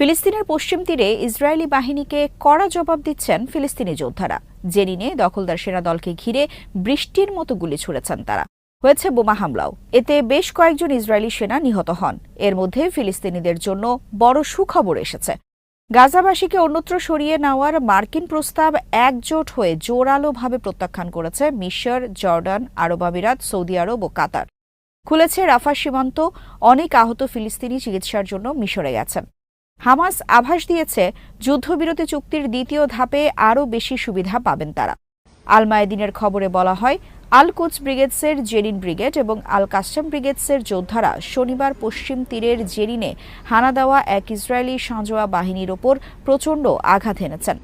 ফিলিস্তিনের পশ্চিম তীরে ইসরায়েলি বাহিনীকে কড়া জবাব দিচ্ছেন ফিলিস্তিনি যোদ্ধারা। জেনিনে দখলদার সেনা দলকে ঘিরে বৃষ্টির মতো গুলি ছুড়েছেন তারা। হয়েছে বোমা হামলাও। এতে বেশ কয়েকজন ইসরায়েলি সেনা নিহত হন। এর মধ্যে ফিলিস্তিনিদের জন্য বড় সুখবর এসেছে। গাজাবাসীকে অন্যত্র সরিয়ে নেওয়ার মার্কিন প্রস্তাব একজোট হয়ে জোরালোভাবে প্রত্যাখ্যান করেছে মিশর, জর্ডান, আরব আমিরাত, সৌদি আরব ও কাতার। খুলেছে রাফা সীমান্ত। অনেক আহত ফিলিস্তিনি চিকিৎসার জন্য মিশরে গেছেন। হামাস আভাস দিয়েছে যুদ্ধবিরতি চুক্তির দ্বিতীয় ধাপে আরও বেশি সুবিধা পাবেন তারা। আল মায়াদিনের খবরে বলা হয়, আল কুদস ব্রিগেডসের জেনিন ব্রিগেড এবং আল কাসসাম ব্রিগেডসের যোদ্ধারা শনিবার পশ্চিম তীরের জেনিনে হানা দেওয়া এক ইসরায়েলি সাঁজোয়া বাহিনীর ওপর প্রচণ্ড আঘাত এনেছেন।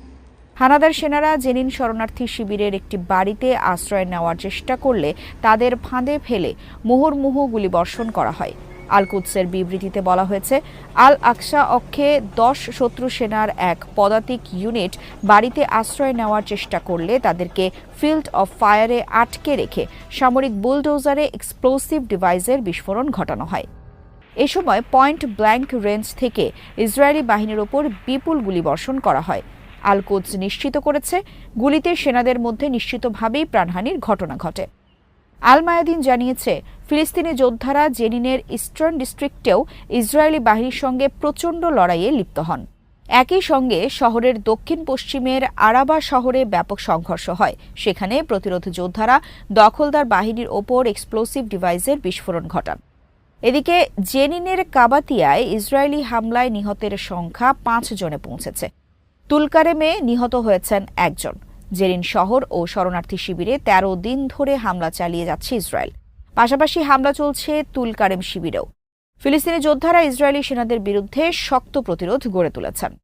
হানাদার সেনারা জেনিন শরণার্থী শিবিরের একটি বাড়িতে আশ্রয় নেওয়ার চেষ্টা করলে তাদের ফাঁদে ফেলে মুহুর্মুহু গুলিবর্ষণ করা হয়। আল কুদসের বিবৃতিতে বলা হয়েছে, আল আকসা অক্ষে 10 শত্রু সেনার এক পদাতিক ইউনিট বাড়িতে আশ্রয় নেওয়ার চেষ্টা করলে তাদেরকে ফিল্ড অফ ফায়ারে আটকে রেখে সামরিক বুলডোজারে এক্সপ্লোসিভ ডিভাইসের বিস্ফোরণ ঘটানো হয়। এ সময় পয়েন্ট ব্ল্যাঙ্ক রেঞ্জ থেকে ইসরায়েলি বাহিনীর ওপর বিপুল গুলিবর্ষণ করা হয়। আল কুদস নিশ্চিত করেছে, গুলিতে সেনাদের মধ্যে নিশ্চিতভাবেই প্রাণহানির ঘটনা ঘটে। আল মায়াদিন জানিয়েছে, ফিলিস্তিনি যোদ্ধারা জেনিনের ইস্টার্ন ডিস্ট্রিক্টেও ইসরায়েলি বাহিনীর সঙ্গে প্রচণ্ড লড়াইয়ে লিপ্ত হন। একই সঙ্গে শহরের দক্ষিণ পশ্চিমের আরাবা শহরে ব্যাপক সংঘর্ষ হয়। সেখানে প্রতিরোধ যোদ্ধারা দখলদার বাহিনীর ওপর এক্সপ্লোসিভ ডিভাইসের বিস্ফোরণ ঘটান। এদিকে জেনিনের কাবাতিয়ায় ইসরায়েলি হামলায় নিহতের সংখ্যা 5 জনে পৌঁছেছে। তুলকারেমে নিহত হয়েছেন একজন। জেনিন শহর ও শরণার্থী শিবিরে 13 দিন ধরে হামলা চালিয়ে যাচ্ছে ইসরায়েল। পাশাপাশি হামলা চলছে তুলকারেম শিবিরেও। ফিলিস্তিনি যোদ্ধারা ইসরায়েলি সেনাদের বিরুদ্ধে শক্ত প্রতিরোধ গড়ে তুলেছেন।